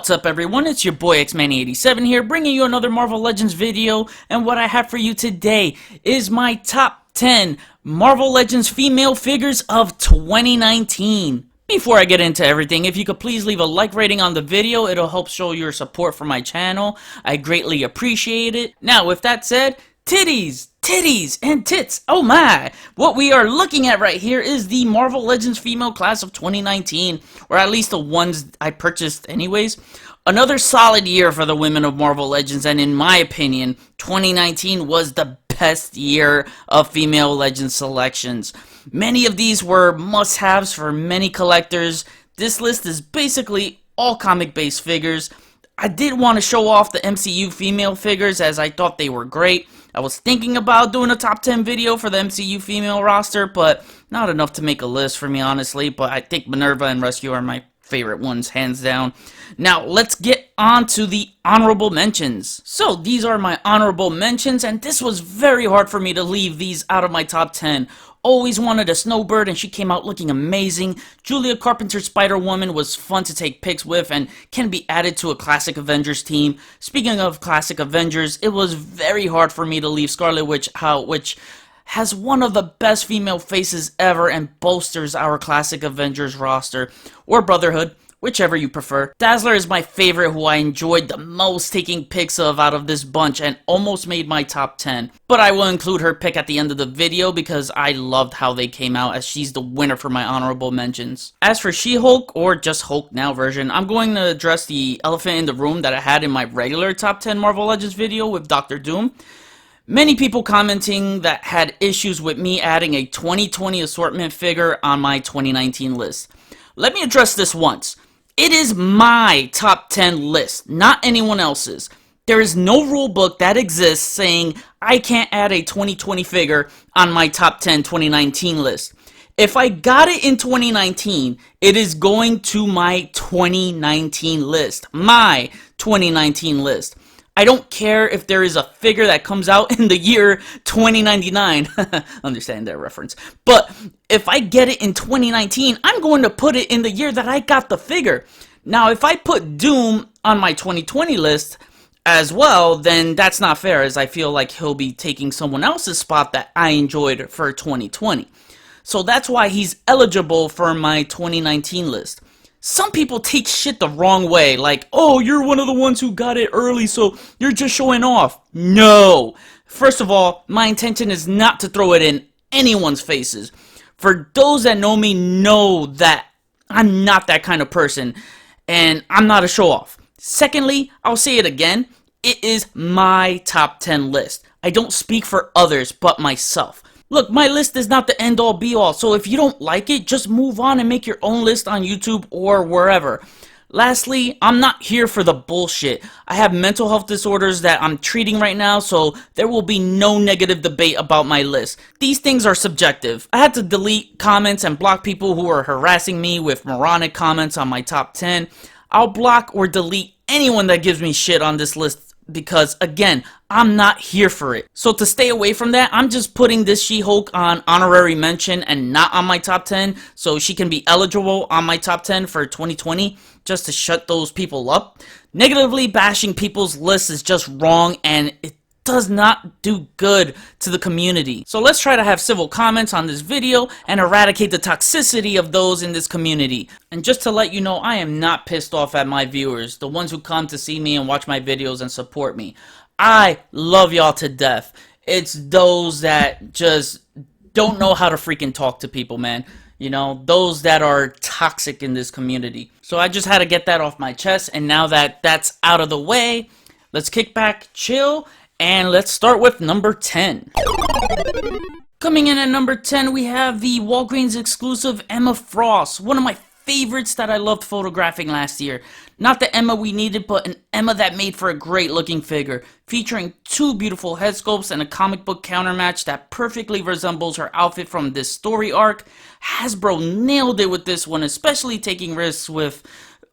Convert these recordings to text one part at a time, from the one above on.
What's up everyone, it's your boy Xmanny87 here, bringing you another Marvel Legends video, and what I have for you today is my top 10 Marvel Legends female figures of 2019. Before I get into everything, if you could please leave a like rating on the video, it'll help show your support for my channel. I greatly appreciate it. Now with that said, titties, and tits, oh my! What we are looking at right here is the Marvel Legends female class of 2019, or at least the ones I purchased anyways. Another solid year for the women of Marvel Legends, and in my opinion, 2019 was the best year of female Legends selections. Many of these were must-haves for many collectors. This list is basically all comic-based figures. I did want to show off the MCU female figures as I thought they were great. I was thinking about doing a top 10 video for the MCU female roster, but not enough to make a list for me, honestly. But I think Minerva and Rescue are my favorite ones, hands down. Now, let's get on to the honorable mentions. So, these are my honorable mentions, and this was very hard for me to leave these out of my top 10. Always wanted a Snowbird, and she came out looking amazing. Julia Carpenter's Spider-Woman was fun to take pics with and can be added to a classic Avengers team. Speaking of classic Avengers, it was very hard for me to leave Scarlet Witch out, which has one of the best female faces ever and bolsters our classic Avengers roster, or Brotherhood, whichever you prefer. Dazzler is my favorite, who I enjoyed the most taking pics of out of this bunch and almost made my top 10. But I will include her pick at the end of the video because I loved how they came out, as she's the winner for my honorable mentions. As for She-Hulk, or just Hulk Now version, I'm going to address the elephant in the room that I had in my regular top 10 Marvel Legends video with Dr. Doom. Many people commenting that had issues with me adding a 2020 assortment figure on my 2019 list. Let me address this once. It is my top 10 list, not anyone else's. There is no rule book that exists saying I can't add a 2020 figure on my top 10 2019 list. If I got it in 2019, it is going to my 2019 list. My 2019 list. I don't care if there is a figure that comes out in the year 2099. Understand that reference. But if I get it in 2019, I'm going to put it in the year that I got the figure. Now, if I put Doom on my 2020 list as well, then that's not fair, as I feel like he'll be taking someone else's spot that I enjoyed for 2020. So that's why he's eligible for my 2019 list. Some people take shit the wrong way, like, oh, you're one of the ones who got it early, so you're just showing off. No! First of all, my intention is not to throw it in anyone's faces. For those that know me know that I'm not that kind of person, and I'm not a show-off. Secondly, I'll say it again, it is my top 10 list. I don't speak for others but myself. Look, my list is not the end-all be-all, so if you don't like it, just move on and make your own list on YouTube or wherever. Lastly, I'm not here for the bullshit. I have mental health disorders that I'm treating right now, so there will be no negative debate about my list. These things are subjective. I had to delete comments and block people who are harassing me with moronic comments on my top 10. I'll block or delete anyone that gives me shit on this list because, again, I'm not here for it. So to stay away from that, I'm just putting this She-Hulk on honorary mention and not on my top 10, so she can be eligible on my top 10 for 2020, just to shut those people up. Negatively bashing people's lists is just wrong, and it does not do good to the community. So let's try to have civil comments on this video and eradicate the toxicity of those in this community. And just to let you know, I am not pissed off at my viewers, the ones who come to see me and watch my videos and support me. I love y'all to death. It's those that just don't know how to freaking talk to people, man. You know, those that are toxic in this community. So I just had to get that off my chest, and now that that's out of the way, let's kick back, chill, and let's start with number 10. Coming in at number 10, we have the Walgreens exclusive Emma Frost, one of my favorites that I loved photographing last year. Not the Emma we needed, but an Emma that made for a great looking figure, featuring two beautiful head sculpts and a comic book countermatch that perfectly resembles her outfit from this story arc. Hasbro nailed it with this one, especially taking risks with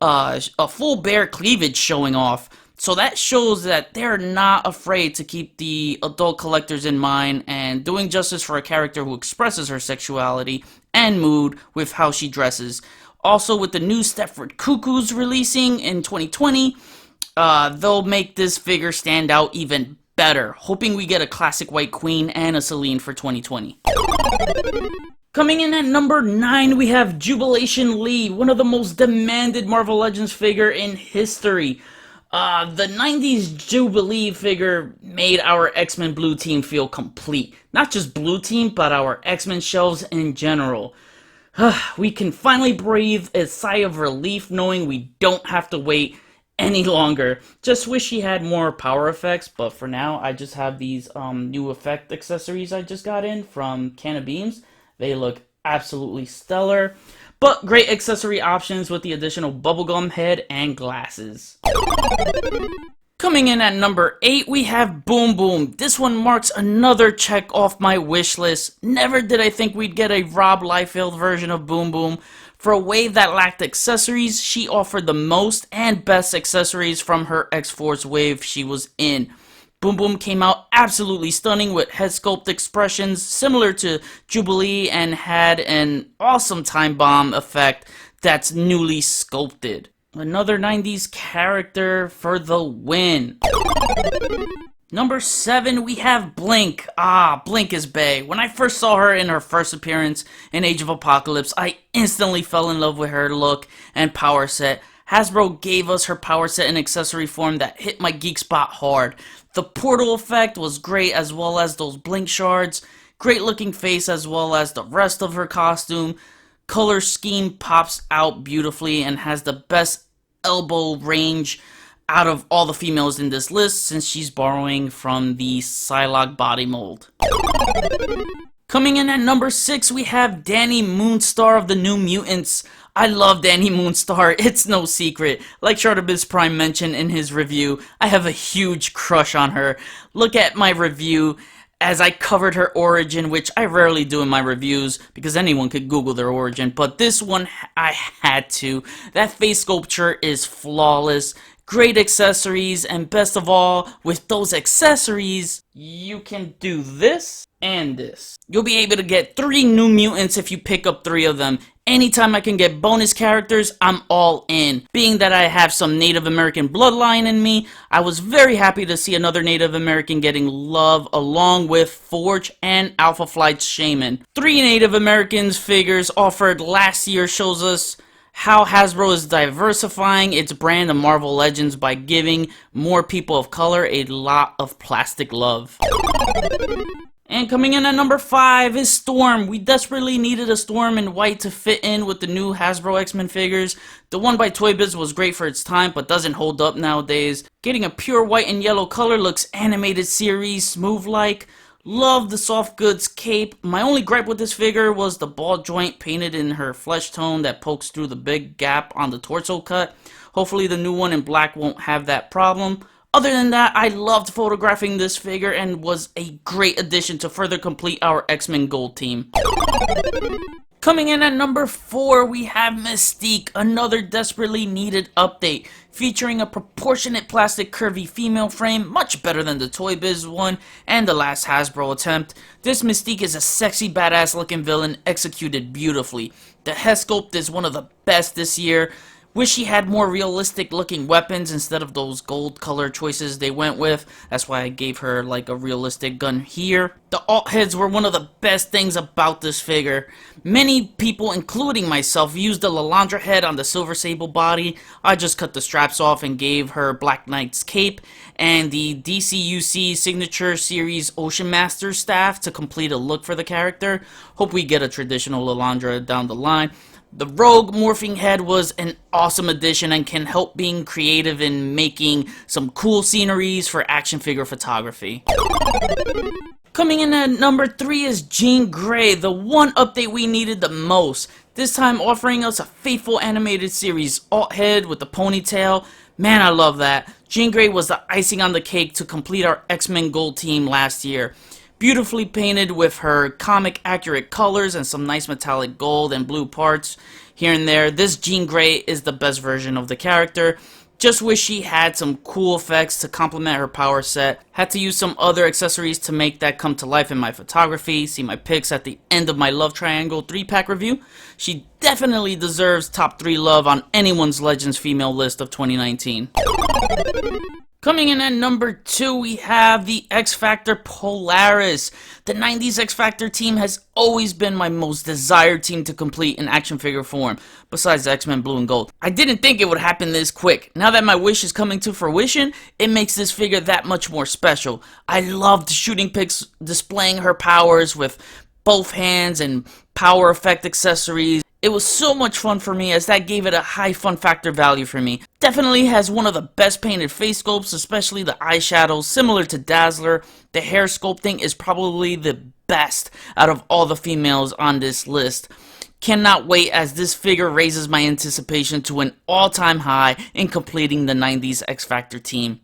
a full bare cleavage showing off. So that shows that they're not afraid to keep the adult collectors in mind and doing justice for a character who expresses her sexuality and mood with how she dresses. Also, with the new Stepford Cuckoos releasing in 2020, they'll make this figure stand out even better. Hoping we get a classic white queen and a Celine for 2020. Coming in at number 9, we have Jubilee Lee, one of the most demanded Marvel Legends figure in history. The 90s Jubilee figure made our X-Men Blue Team feel complete. Not just Blue Team, but our X-Men shelves in general. We can finally breathe a sigh of relief knowing we don't have to wait any longer. Just wish he had more power effects, but for now I just have these new effect accessories I just got in from Can of Beams. They look absolutely stellar, but great accessory options with the additional bubblegum head and glasses. Coming in at number 8, we have Boom Boom. This one marks another check off my wish list. Never did I think we'd get a Rob Liefeld version of Boom Boom. For a wave that lacked accessories, she offered the most and best accessories from her X-Force wave she was in. Boom Boom came out absolutely stunning with head sculpt expressions similar to Jubilee and had an awesome time bomb effect that's newly sculpted. Another 90s character for the win. Number 7, we have Blink. Blink is bae. When I first saw her in her first appearance in Age of Apocalypse, I instantly fell in love with her look and power set. Hasbro gave us her power set in accessory form that hit my geek spot hard. The portal effect was great, as well as those blink shards. Great looking face as well as the rest of her costume. Color scheme pops out beautifully and has the best elbow range out of all the females in this list since she's borrowing from the Psylocke body mold. Coming in at number 6, we have Danny Moonstar of the New Mutants. I love Danny Moonstar, it's no secret. Like Shardabiz Prime mentioned in his review, I have a huge crush on her. Look at my review as I covered her origin, which I rarely do in my reviews because anyone could Google their origin, but this one I had to. That face sculpture is flawless. Great accessories, and best of all, with those accessories, you can do this and this. You'll be able to get 3 New Mutants if you pick up 3 of them. Anytime I can get bonus characters, I'm all in. Being that I have some Native American bloodline in me, I was very happy to see another Native American getting love along with Forge and Alpha Flight's Shaman. 3 Native Americans figures offered last year shows us how Hasbro is diversifying its brand of Marvel Legends by giving more people of color a lot of plastic love. And coming in at number 5 is Storm. We desperately needed a Storm in white to fit in with the new Hasbro X-Men figures. The one by Toy Biz was great for its time, but doesn't hold up nowadays. Getting a pure white and yellow color looks animated series smooth-like. Love the soft goods cape. My only gripe with this figure was the ball joint painted in her flesh tone that pokes through the big gap on the torso cut. Hopefully the new one in black won't have that problem. Other than that, I loved photographing this figure and was a great addition to further complete our X-Men Gold team. Coming in at number 4, we have Mystique, another desperately needed update. Featuring a proportionate plastic curvy female frame, much better than the Toy Biz one and the last Hasbro attempt. This Mystique is a sexy badass looking villain executed beautifully. The head sculpt is one of the best this year. Wish he had more realistic looking weapons instead of those gold color choices they went with. That's why I gave her like a realistic gun here. The alt heads were one of the best things about this figure. Many people, including myself, used the Lalandra head on the Silver Sable body. I just cut the straps off and gave her Black Knight's cape and the DCUC Signature Series Ocean Master staff to complete a look for the character. Hope we get a traditional Lalandra down the line. The Rogue morphing head was an awesome addition and can help being creative in making some cool sceneries for action figure photography. Coming in at number 3 is Jean Grey, the one update we needed the most. This time offering us a faithful animated series alt head with the ponytail. Man, I love that. Jean Grey was the icing on the cake to complete our X-Men Gold team last year. Beautifully painted with her comic accurate colors and some nice metallic gold and blue parts here and there. This Jean Grey is the best version of the character. Just wish she had some cool effects to complement her power set. Had to use some other accessories to make that come to life in my photography. See my pics at the end of my Love Triangle 3-pack review. She definitely deserves top 3 love on anyone's Legends female list of 2019. Coming in at number 2, we have the X Factor Polaris. The 90s X Factor team has always been my most desired team to complete in action figure form, besides X-Men Blue and Gold. I didn't think it would happen this quick. Now that my wish is coming to fruition, it makes this figure that much more special. I loved shooting pics displaying her powers with both hands and power effect accessories. It was so much fun for me as that gave it a high fun factor value for me. Definitely has one of the best painted face sculpts, especially the eyeshadows, similar to Dazzler. The hair sculpting is probably the best out of all the females on this list. Cannot wait as this figure raises my anticipation to an all-time high in completing the 90s X Factor team.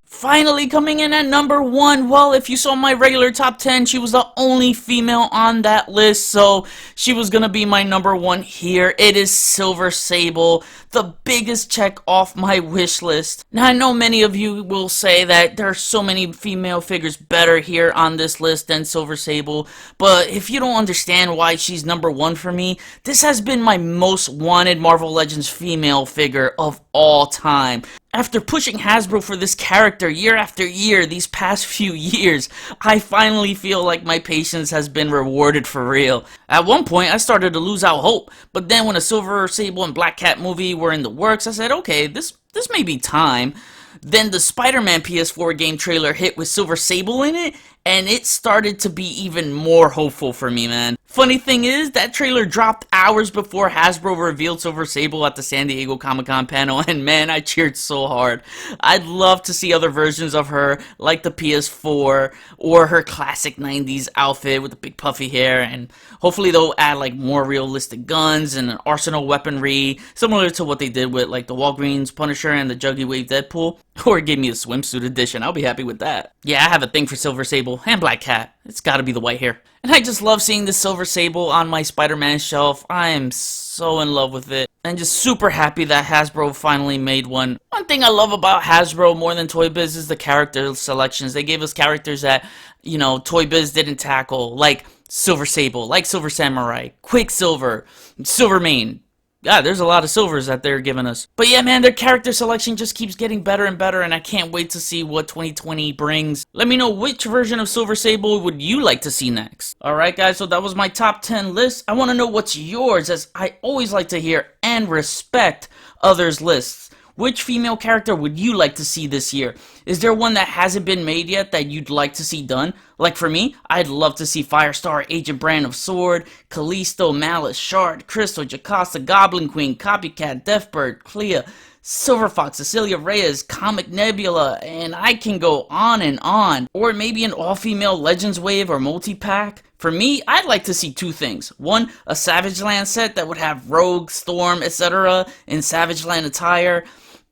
Finally coming in at number 1, well, if you saw my regular top 10, she was the only female on that list, so she was gonna be my number 1 here. It is Silver Sable, the biggest check off my wish list. Now, I know many of you will say that there are so many female figures better here on this list than Silver Sable, but if you don't understand why she's number 1 for me, this has been my most wanted Marvel Legends female figure of all time. After pushing Hasbro for this character year after year these past few years, I finally feel like my patience has been rewarded for real. At one point, I started to lose out hope, but then when a Silver Sable and Black Cat movie were in the works, I said, okay, this may be time. Then the Spider-Man PS4 game trailer hit with Silver Sable in it, and it started to be even more hopeful for me, man. Funny thing is, that trailer dropped hours before Hasbro revealed Silver Sable at the San Diego Comic-Con panel, and man, I cheered so hard. I'd love to see other versions of her, like the PS4, or her classic 90s outfit with the big puffy hair, and hopefully they'll add like more realistic guns and an arsenal weaponry, similar to what they did with like the Walgreens Punisher and the Juggy Wave Deadpool. Or give me a swimsuit edition, I'll be happy with that. Yeah, I have a thing for Silver Sable and Black Cat. It's gotta be the white hair. And I just love seeing the Silver Sable on my Spider-Man shelf. I am so in love with it. And just super happy that Hasbro finally made one. One thing I love about Hasbro more than Toy Biz is the character selections. They gave us characters that, you know, Toy Biz didn't tackle. Like Silver Sable, like Silver Samurai, Quicksilver, Silvermane. God, there's a lot of silvers that they're giving us. But yeah, man, their character selection just keeps getting better and better, and I can't wait to see what 2020 brings. Let me know which version of Silver Sable would you like to see next. Alright guys, so that was my top 10 list. I want to know what's yours, as I always like to hear and respect others' lists. Which female character would you like to see this year? Is there one that hasn't been made yet that you'd like to see done? Like for me, I'd love to see Firestar, Agent Brand of Sword, Callisto, Malice, Shard, Crystal, Jocasta, Goblin Queen, Copycat, Deathbird, Clea, Silver Fox, Cecilia Reyes, Comic Nebula, and I can go on and on. Or maybe an all-female Legends wave or multi-pack. For me, I'd like to see 2 things. 1, a Savage Land set that would have Rogue, Storm, etc. in Savage Land attire.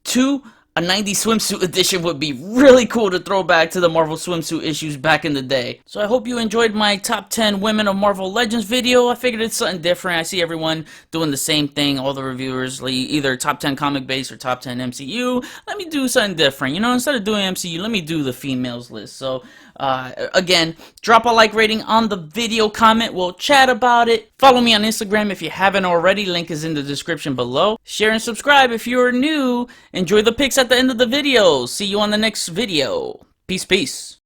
2, a 90s swimsuit edition would be really cool to throw back to the Marvel swimsuit issues back in the day. So I hope you enjoyed my top 10 Women of Marvel Legends video. I figured it's something different. I see everyone doing the same thing, all the reviewers, like either top 10 comic base or top 10 MCU. Let me do something different. You know, instead of doing MCU, let me do the females list. So again, drop a like rating on the video, comment, we'll chat about it. Follow me on Instagram if you haven't already, link is in the description below. Share and subscribe if you're new. Enjoy the pics at the end of the video. See you on the next video. Peace, peace.